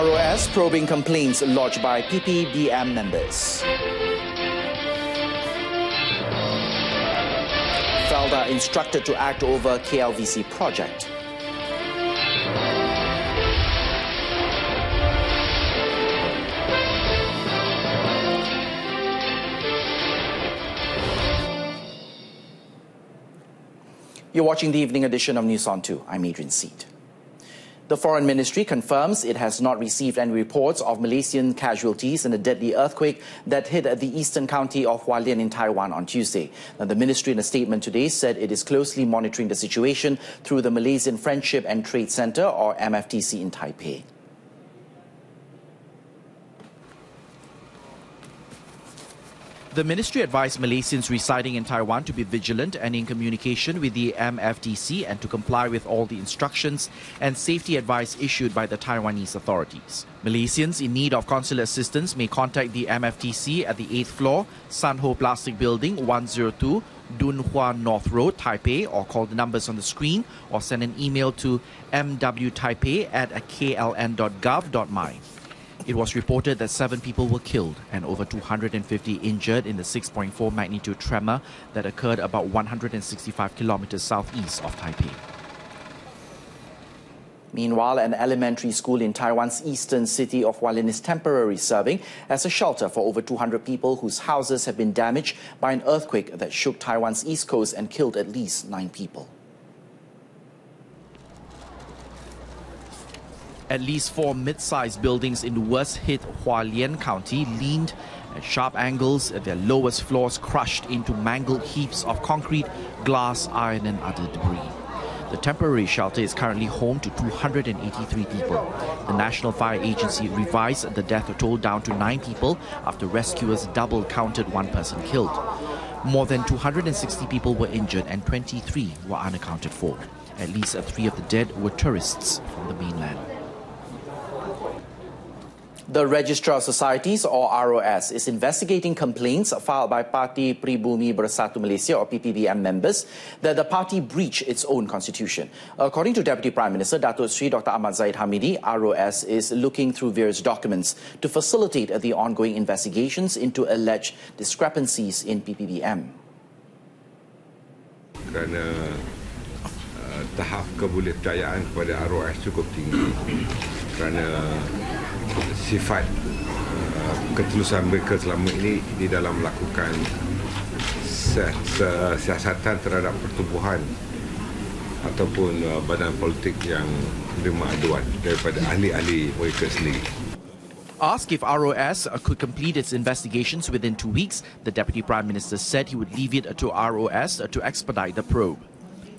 R.O.S. probing complaints lodged by PPBM members. FELDA instructed to act over KLVC project. You're watching the evening edition of News on 2. I'm ADRIAN. The Foreign Ministry confirms it has not received any reports of Malaysian casualties in a deadly earthquake that hit the eastern county of Hualien in Taiwan on Tuesday. Now, the ministry in a statement today said it is closely monitoring the situation through the Malaysian Friendship and Trade Centre, or MFTC, in Taipei. The ministry advised Malaysians residing in Taiwan to be vigilant and in communication with the MFTC and to comply with all the instructions and safety advice issued by the Taiwanese authorities. Malaysians in need of consular assistance may contact the MFTC at the 8th floor, Sanho Plastic Building, 102, Dunhua North Road, Taipei, or call the numbers on the screen, or send an email to mwtaipei@kln.gov.my. It was reported that 7 people were killed and over 250 injured in the 6.4 magnitude tremor that occurred about 165 kilometers southeast of Taipei. Meanwhile, an elementary school in Taiwan's eastern city of Hualien is temporarily serving as a shelter for over 200 people whose houses have been damaged by an earthquake that shook Taiwan's east coast and killed at least 9 people. At least 4 mid-sized buildings in the worst-hit Hualien County leaned at sharp angles, at their lowest floors crushed into mangled heaps of concrete, glass, iron and other debris. The temporary shelter is currently home to 283 people. The National Fire Agency revised the death toll down to 9 people after rescuers double-counted 1 person killed. More than 260 people were injured and 23 were unaccounted for. At least 3 of the dead were tourists from the mainland. The Registrar of Societies, or R.O.S, is investigating complaints filed by Parti Pribumi Bersatu Malaysia, or PPBM, members that the party breached its own constitution. According to Deputy Prime Minister Datuk Sri Dr. Ahmad Zahid Hamidi, R.O.S is looking through various documents to facilitate the ongoing investigations into alleged discrepancies in PPBM. Kerana tahap kebolehpercayaan kepada R.O.S cukup tinggi kerana sifat ketulusan mereka selama ini di dalam melakukan siasatan terhadap pertubuhan ataupun badan politik yang menerima aduan daripada ahli-ahli mereka sendiri. Asked if R.O.S could complete its investigations within 2 weeks, the Deputy Prime Minister said he would leave it to R.O.S to expedite the probe.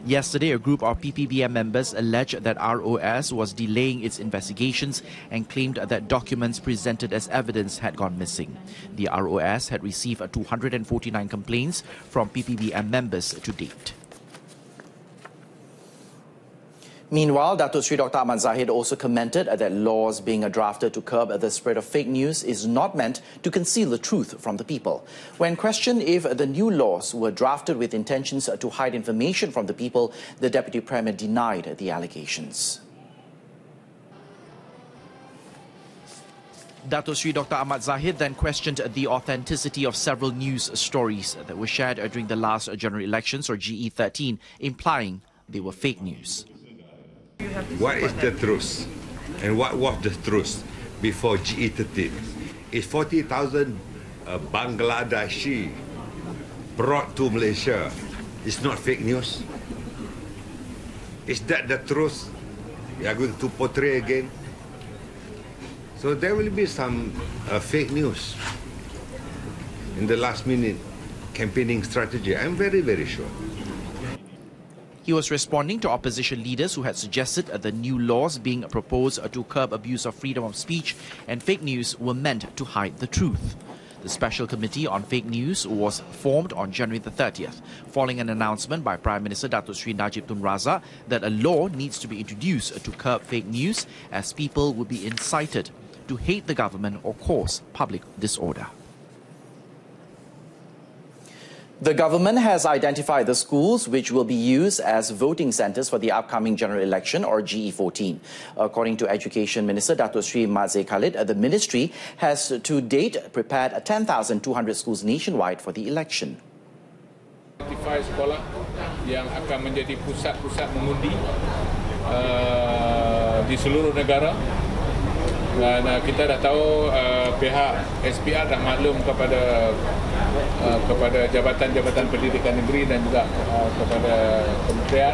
Yesterday, a group of PPBM members alleged that R.O.S was delaying its investigations and claimed that documents presented as evidence had gone missing. The R.O.S had received 249 complaints from PPBM members to date. Meanwhile, Datuk Sri Dr. Ahmad Zahid also commented that laws being drafted to curb the spread of fake news is not meant to conceal the truth from the people. When questioned if the new laws were drafted with intentions to hide information from the people, the Deputy Premier denied the allegations. Datuk Sri Dr. Ahmad Zahid then questioned the authenticity of several news stories that were shared during the last general elections, or GE13, implying they were fake news. What is the truth? And what was the truth before GE13? Is 40,000 Bangladeshi brought to Malaysia is not fake news? Is that the truth we are going to portray again? So there will be some fake news in the last minute campaigning strategy. I'm very, very sure. He was responding to opposition leaders who had suggested the new laws being proposed to curb abuse of freedom of speech and fake news were meant to hide the truth. The Special Committee on Fake News was formed on January the 30th, following an announcement by Prime Minister Datuk Sri Najib Tun Razak that a law needs to be introduced to curb fake news, as people would be incited to hate the government or cause public disorder. The government has identified the schools which will be used as voting centres for the upcoming general election, or GE14. According to Education Minister Dato Sri Mazze Khalid, the ministry has to date prepared 10,200 schools nationwide for the election. Identify sekolah yang akan menjadi pusat-pusat mengundi di seluruh negara. Dan kita dah tahu pihak SPR dah maklum kepada jabatan-jabatan pendidikan negeri dan juga kepada kementerian.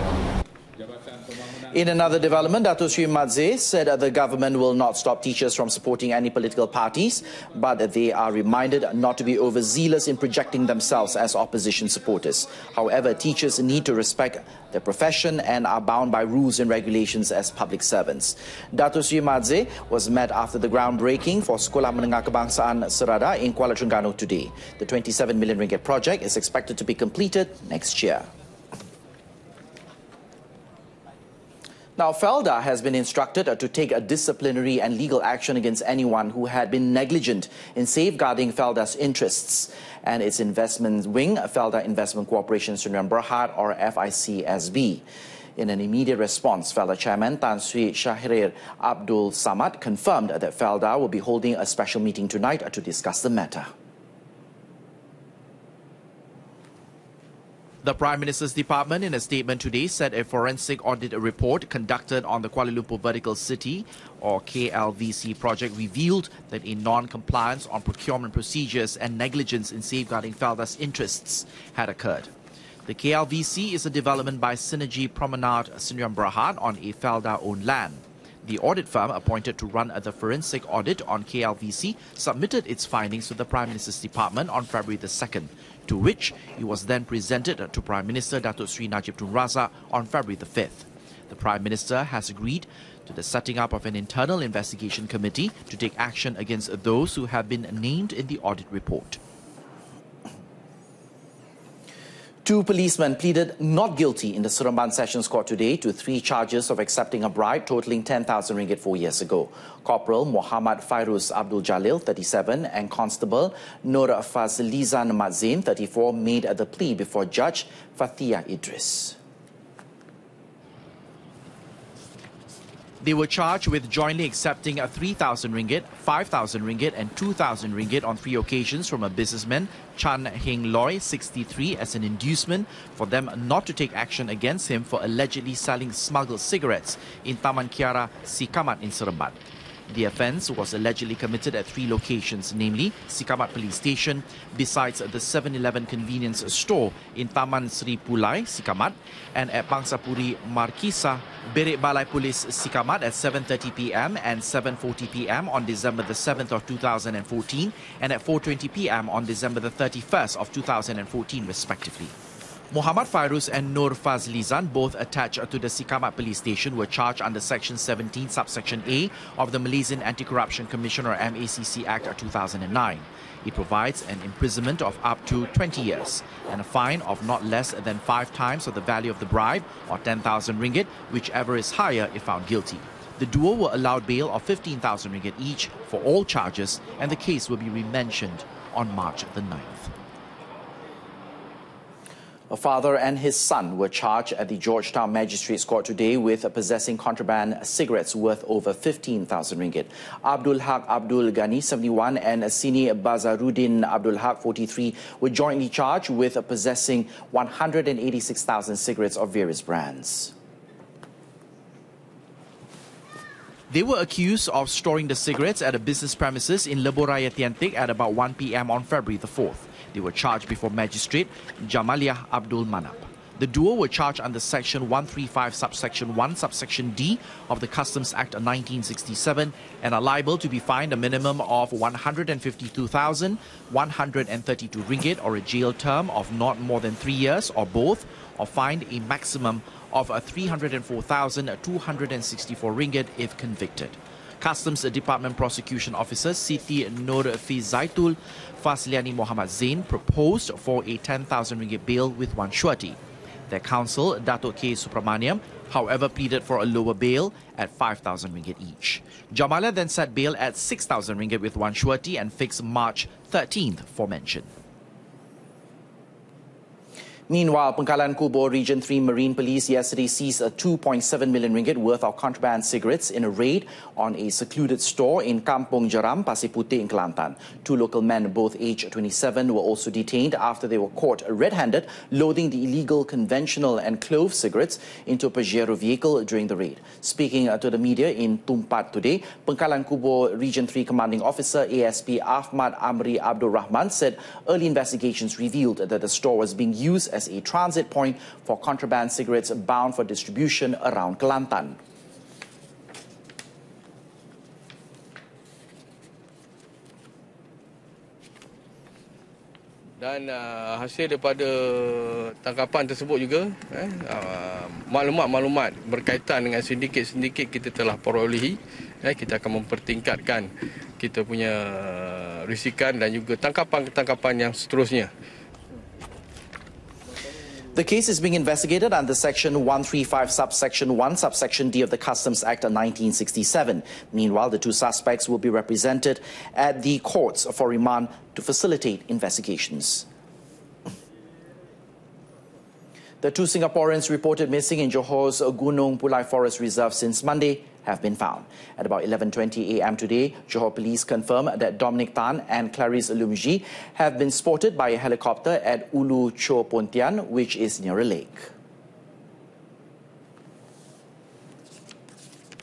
In another development, Dato Sri Mazze said the government will not stop teachers from supporting any political parties, but they are reminded not to be overzealous in projecting themselves as opposition supporters. However, teachers need to respect their profession and are bound by rules and regulations as public servants. Dato Sri Mazze was met after the groundbreaking for Sekolah Menengah Kebangsaan Serada in Kuala Terengganu today. The 27 million ringgit project is expected to be completed next year. Now, FELDA has been instructed to take a disciplinary and legal action against anyone who had been negligent in safeguarding FELDA's interests. And its investment wing, FELDA Investment Corporation Sdn Bhd, or FICSB. In an immediate response, FELDA Chairman Tan Sri Shahrir Abdul Samad confirmed that FELDA will be holding a special meeting tonight to discuss the matter. The Prime Minister's Department in a statement today said a forensic audit report conducted on the Kuala Lumpur Vertical City, or KLVC project, revealed that a non-compliance on procurement procedures and negligence in safeguarding FELDA's interests had occurred. The KLVC is a development by Synergy Promenade Sdn Bhd on a FELDA-owned land. The audit firm appointed to run the forensic audit on KLVC submitted its findings to the Prime Minister's Department on February the 2nd, to which it was then presented to Prime Minister Dato Sri Najib Tun Razak on February the 5th. The Prime Minister has agreed to the setting up of an internal investigation committee to take action against those who have been named in the audit report. Two policemen pleaded not guilty in the Seremban Sessions Court today to 3 charges of accepting a bribe totaling 10,000 ringgit 4 years ago. Corporal Muhammad Fairuz Abdul Jalil, 37, and Constable Nur Fazlizan Mazin, 34, made the plea before Judge Fathia Idris. They were charged with jointly accepting 3,000 ringgit, 5,000 ringgit and 2,000 ringgit on 3 occasions from a businessman, Chan Heng Loy, 63, as an inducement for them not to take action against him for allegedly selling smuggled cigarettes in Taman Kiara, Sikamat in Seremban. The offence was allegedly committed at 3 locations, namely Sikamat Police Station, besides the 7-Eleven convenience store in Taman Sri Pulai, Sikamat, and at Bangsapuri Markisa, Berik Balai Polis Sikamat at 7:30 p.m. and 7:40 p.m. on December the 7th of 2014 and at 4:20 p.m. on December the 31st of 2014 respectively. Muhammad Fairuz and Nur Fazlizan, both attached to the Sikamat Police Station, were charged under Section 17, Subsection A of the Malaysian Anti-Corruption Commission, or MACC Act 2009. It provides an imprisonment of up to 20 years and a fine of not less than 5 times of the value of the bribe, or 10,000 ringgit, whichever is higher if found guilty. The duo were allowed bail of 15,000 ringgit each for all charges, and the case will be rementioned on March the 9th. A father and his son were charged at the Georgetown Magistrates Court today with possessing contraband cigarettes worth over 15,000 ringgit. Abdul Haq Abdul Ghani, 71, and Sini Bazaruddin Abdul Haq, 43, were jointly charged with possessing 186,000 cigarettes of various brands. They were accused of storing the cigarettes at a business premises in Leboraya Tiantik at about 1 p.m. on February the 4th. They were charged before Magistrate Jamaliah Abdul Manap. The duo were charged under Section 135, Subsection 1, Subsection D of the Customs Act 1967 and are liable to be fined a minimum of 152,132 ringgit or a jail term of not more than 3 years or both, or fined a maximum of 304,264 ringgit if convicted. Customs Department Prosecution Officer Siti Nur Fizaitul Fasliani Muhammad Zain proposed for a 10,000 ringgit bail with one surety. Their counsel, Dato K. Supramaniam, however, pleaded for a lower bail at 5,000 ringgit each. Jamala then set bail at 6,000 ringgit with one surety and fixed March 13th for mention. Meanwhile, Pangkalan Kubor Region 3 Marine Police yesterday seized a 2.7 million ringgit worth of contraband cigarettes in a raid on a secluded store in Kampung Jeram, Pasir Putih in Kelantan. 2 local men, both aged 27, were also detained after they were caught red-handed loading the illegal conventional and clove cigarettes into a Pajero vehicle during the raid. Speaking to the media in Tumpat today, Pangkalan Kubor Region 3 Commanding Officer ASP Ahmad Amri Abdul Rahman said early investigations revealed that the store was being used as a transit point for contraband cigarettes bound for distribution around Kelantan. Dan hasil daripada tangkapan tersebut juga maklumat-maklumat berkaitan dengan sindiket-sindiket kita telah perolehi. Kita akan mempertingkatkan kita punya risikan dan juga tangkapan-tangkapan yang seterusnya. The case is being investigated under Section 135, Subsection 1, Subsection D of the Customs Act of 1967. Meanwhile, the 2 suspects will be represented at the courts for remand to facilitate investigations. The 2 Singaporeans reported missing in Johor's Gunung Pulai Forest Reserve since Monday have been found. At about 11:20 a.m. today, Johor Police confirmed that Dominic Tan and Clarice Lumji have been spotted by a helicopter at Ulu Cho Pontian, which is near a lake.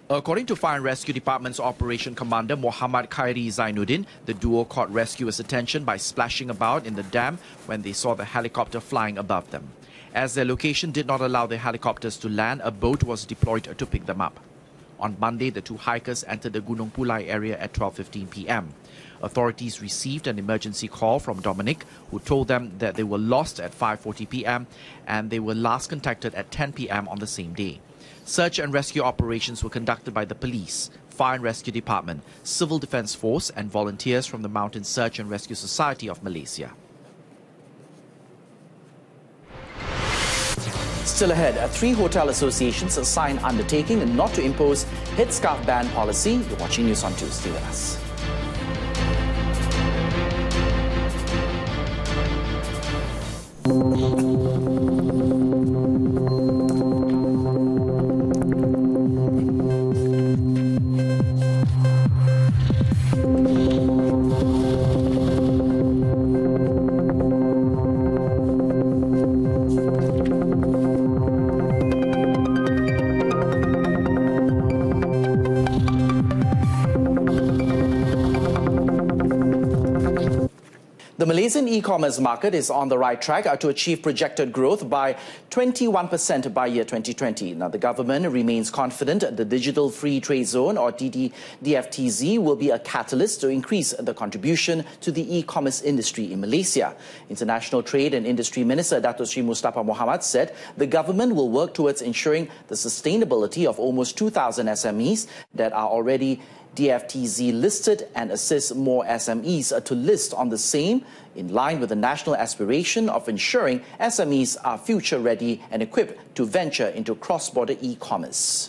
According to Fire and Rescue Department's Operation Commander Muhammad Khairi Zainuddin, the duo caught rescuers' attention by splashing about in the dam when they saw the helicopter flying above them. As their location did not allow the helicopters to land, a boat was deployed to pick them up. On Monday, the 2 hikers entered the Gunung Pulai area at 12:15 p.m. Authorities received an emergency call from Dominic, who told them that they were lost at 5:40 p.m. and they were last contacted at 10 p.m. on the same day. Search and rescue operations were conducted by the police, Fire and Rescue Department, Civil Defence Force and volunteers from the Mountain Search and Rescue Society of Malaysia. Still ahead, 3 hotel associations signed undertaking not to impose headscarf ban policy. You're watching News on 2. Stay with us. The Malaysian e-commerce market is on the right track to achieve projected growth by 21% by year 2020. Now, the government remains confident the Digital Free Trade Zone, or DFTZ, will be a catalyst to increase the contribution to the e-commerce industry in Malaysia. International Trade and Industry Minister Dato Sri Mustafa Mohamad said the government will work towards ensuring the sustainability of almost 2,000 SMEs that are already DFTZ listed and assist more SMEs to list on the same, in line with the national aspiration of ensuring SMEs are future ready and equipped to venture into cross-border e-commerce.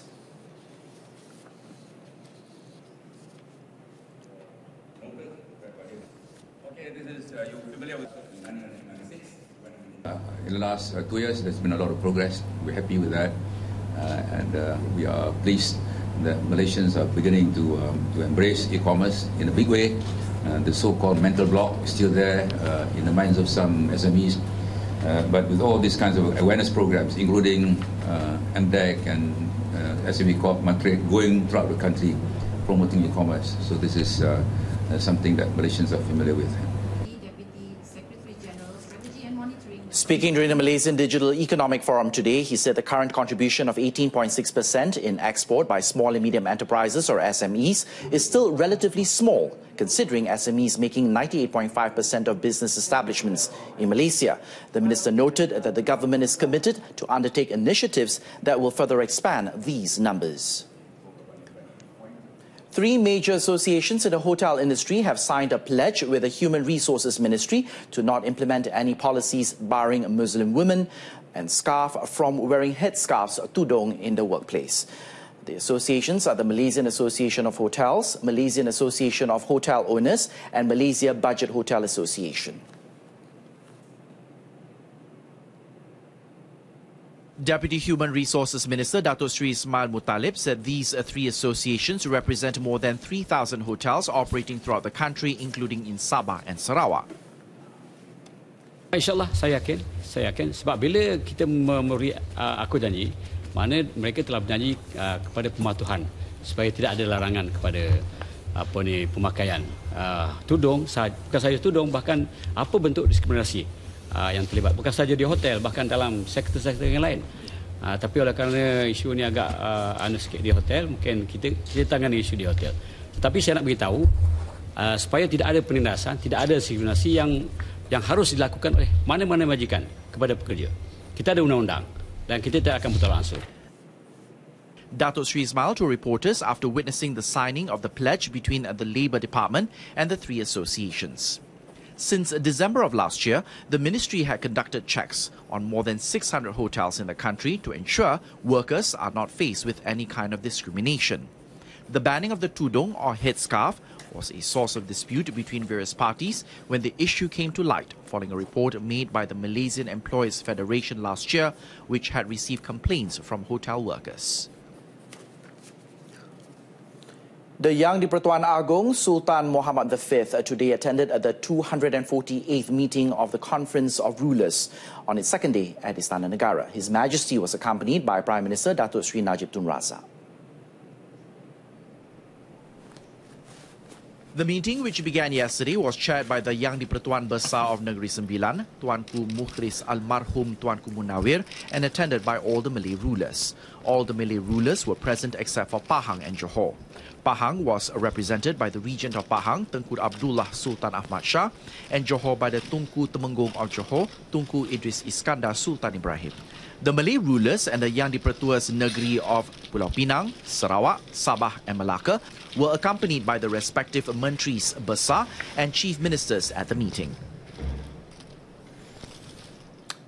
In the last 2 years, there's been a lot of progress. We're happy with that, and we are pleased that Malaysians are beginning to embrace e-commerce in a big way. The so-called mental block is still there in the minds of some SMEs. But with all these kinds of awareness programs, including MDEC and SME Corp Matrix, going throughout the country promoting e-commerce. So this is something that Malaysians are familiar with. Speaking during the Malaysian Digital Economic Forum today, he said the current contribution of 18.6% in export by small and medium enterprises, or SMEs, is still relatively small, considering SMEs making 98.5% of business establishments in Malaysia. The minister noted that the government is committed to undertake initiatives that will further expand these numbers. 3 major associations in the hotel industry have signed a pledge with the Human Resources Ministry to not implement any policies barring Muslim women and scarf from wearing headscarves tudung in the workplace. The associations are the Malaysian Association of Hotels, Malaysian Association of Hotel Owners and Malaysia Budget Hotel Association. Deputy Human Resources Minister Datuk Sri Ismail Muttalib said these three associations represent more than 3,000 hotels operating throughout the country, including in Sabah and Sarawak. InsyaAllah saya yakin sebab bila kita memberi aku janji, mana mereka telah berjanji kepada pematuhan supaya tidak ada larangan kepada pemakaian tudung, bukan saja tudung, bahkan apa bentuk diskriminasi yang terlibat, bukan saja di hotel, bahkan dalam sektor-sektor yang lain. Tapi oleh kerana isu ini agak anu sikit di hotel, mungkin kita tangani isu di hotel. Tetapi saya nak beritahu supaya tidak ada penindasan, tidak ada diskriminasi yang harus dilakukan oleh mana-mana majikan kepada pekerja. Kita ada undang-undang dan kita tidak akan bertolak ansur. Datuk Sri Ismail to reporters after witnessing the signing of the pledge between the Labour Department and the three associations. Since December of last year, the ministry had conducted checks on more than 600 hotels in the country to ensure workers are not faced with any kind of discrimination. The banning of the tudung or headscarf was a source of dispute between various parties when the issue came to light following a report made by the Malaysian Employers Federation last year, which had received complaints from hotel workers. The Yang di-Pertuan Agong Sultan Muhammad V today attended the 248th meeting of the Conference of Rulers on its second day at Istana Negara. His Majesty was accompanied by Prime Minister Datuk Sri Najib Tun Razak. The meeting, which began yesterday, was chaired by the Yang di-Pertuan Besar of Negeri Sembilan, Tuanku Mukhris Almarhum Tuanku Munawir, and attended by all the Malay rulers. All the Malay rulers were present except for Pahang and Johor. Pahang was represented by the Regent of Pahang, Tengku Abdullah Sultan Ahmad Shah, and Johor by the Tunku Temenggung of Johor, Tunku Idris Iskandar Sultan Ibrahim. The Malay rulers and the Yang di-Pertuas Negeri of Pulau Pinang, Sarawak, Sabah and Melaka were accompanied by the respective Mentris Besar and Chief Ministers at the meeting.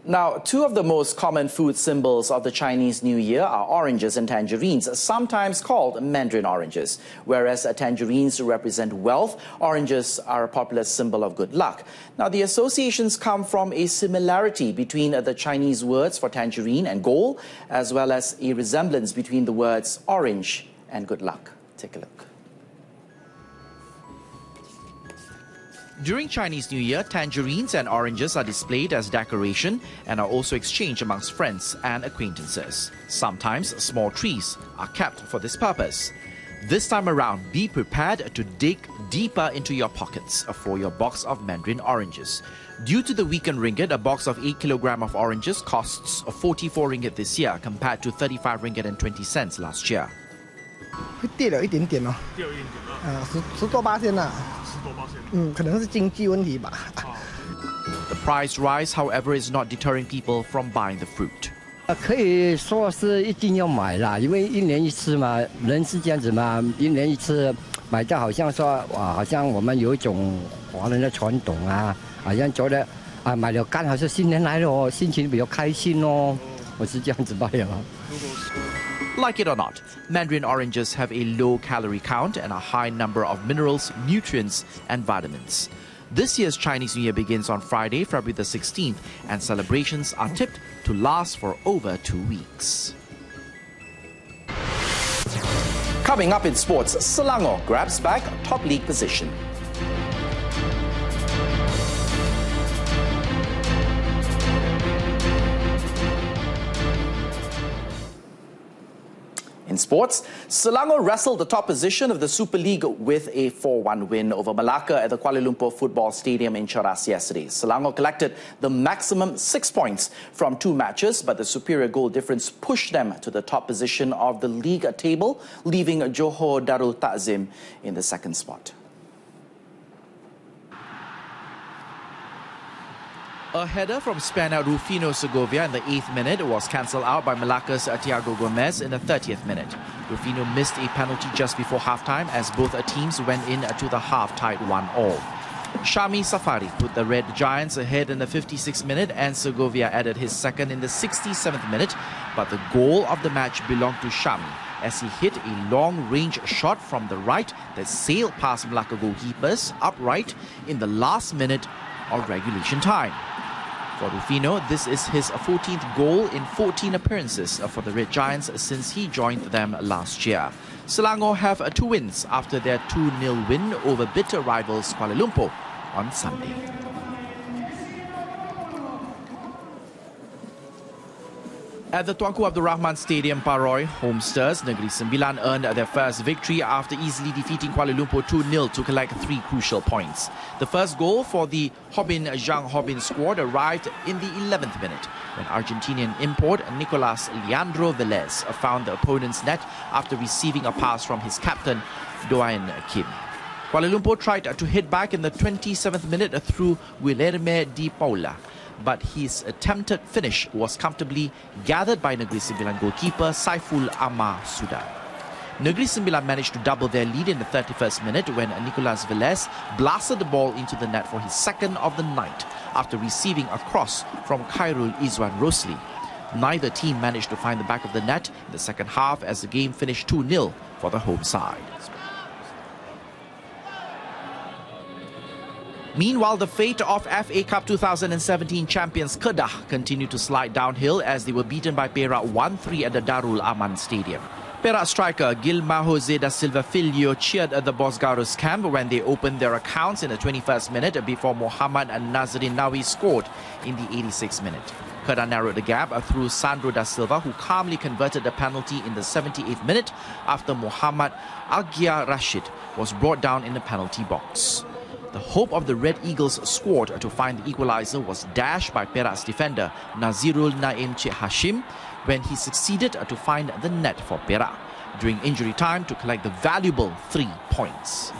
Now, two of the most common food symbols of the Chinese New Year are oranges and tangerines, sometimes called Mandarin oranges. Whereas tangerines represent wealth, oranges are a popular symbol of good luck. Now, the associations come from a similarity between the Chinese words for tangerine and gold, as well as a resemblance between the words orange and good luck. Take a look. During Chinese New Year, tangerines and oranges are displayed as decoration and are also exchanged amongst friends and acquaintances. Sometimes small trees are kept for this purpose. This time around, be prepared to dig deeper into your pockets for your box of Mandarin oranges. Due to the weakened ringgit, a box of 8 kg of oranges costs 44 ringgit this year compared to 35 ringgit and 20 cents last year. 会跌了一点点哦，跌了一点点啊10多%啦，10多%。可能是经济问题吧。The price rise, however, is not deterring people from buying the fruit. 可以说是一定要买啦，因为一年一次嘛，人是这样子嘛，一年一次买到好像说哇，好像我们有一种华人的传统啊，好像觉得啊买了刚好是新年来了哦，心情比较开心哦，我是这样子买的。 Like it or not, Mandarin oranges have a low calorie count and a high number of minerals, nutrients and vitamins. This year's Chinese New Year begins on Friday, February the 16th, and celebrations are tipped to last for over 2 weeks. Coming up in sports, Selangor grabs back top league position. In sports, Selangor wrestled the top position of the Super League with a 4-1 win over Malacca at the Kuala Lumpur Football Stadium in Cheras yesterday. Selangor collected the maximum 6 points from 2 matches, but the superior goal difference pushed them to the top position of the league table, leaving Johor Darul Ta'zim in the second spot. A header from Spaniard Rufino Segovia in the 8th minute was cancelled out by Malacca's Thiago Gomez in the 30th minute. Rufino missed a penalty just before half-time as both teams went in to the half tied 1-1. Shami Safari put the Red Giants ahead in the 56th minute and Segovia added his second in the 67th minute, but the goal of the match belonged to Shami as he hit a long-range shot from the right that sailed past Malacca goalkeepers upright in the last minute of regulation time. For Rufino, this is his 14th goal in 14 appearances for the Red Giants since he joined them last year. Selangor have 2 wins after their 2-0 win over bitter rivals Kuala Lumpur on Sunday. At the Tuanku Abdul Rahman Stadium, Paroi, homesters Negeri Sembilan earned their first victory after easily defeating Kuala Lumpur 2-0 to collect 3 crucial points. The first goal for the Zhang Hobin squad arrived in the 11th minute when Argentinian import Nicolas Leandro Velez found the opponent's net after receiving a pass from his captain, Doan Kim. Kuala Lumpur tried to hit back in the 27th minute through Guilherme Di Paula, but his attempted finish was comfortably gathered by Negeri Sembilan goalkeeper Saiful Amar Sudan. Negeri Sembilan managed to double their lead in the 31st minute when Nicolas Velez blasted the ball into the net for his second of the night after receiving a cross from Khairul Izwan Rosli. Neither team managed to find the back of the net in the second half as the game finished 2-0 for the home side. Meanwhile, the fate of FA Cup 2017 champions Kedah continued to slide downhill as they were beaten by Perak 1-3 at the Darul Aman Stadium. Perak striker Gilmar Jose da Silva Filho cheered at the Bosgaros camp when they opened their accounts in the 21st minute before Muhammad Nazrin Nawi scored in the 86th minute. Kedah narrowed the gap through Sandro da Silva, who calmly converted the penalty in the 78th minute after Muhammad Agia Rashid was brought down in the penalty box. The hope of the Red Eagles squad to find the equaliser was dashed by Perak's defender Nazirul Naim Cik Hashim when he succeeded to find the net for Perak during injury time to collect the valuable 3 points.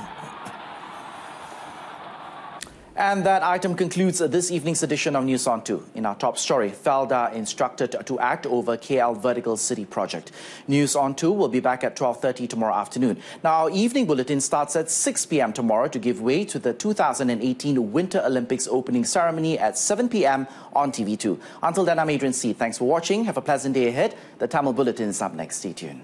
And that item concludes this evening's edition of News on 2. In our top story, FELDA instructed to act over KL Vertical City project. News on 2 will be back at 12:30 tomorrow afternoon. Now, our evening bulletin starts at 6 p.m. tomorrow to give way to the 2018 Winter Olympics opening ceremony at 7 p.m. on TV2. Until then, I'm Adrian SEET. Thanks for watching. Have a pleasant day ahead. The Tamil Bulletin is up next. Stay tuned.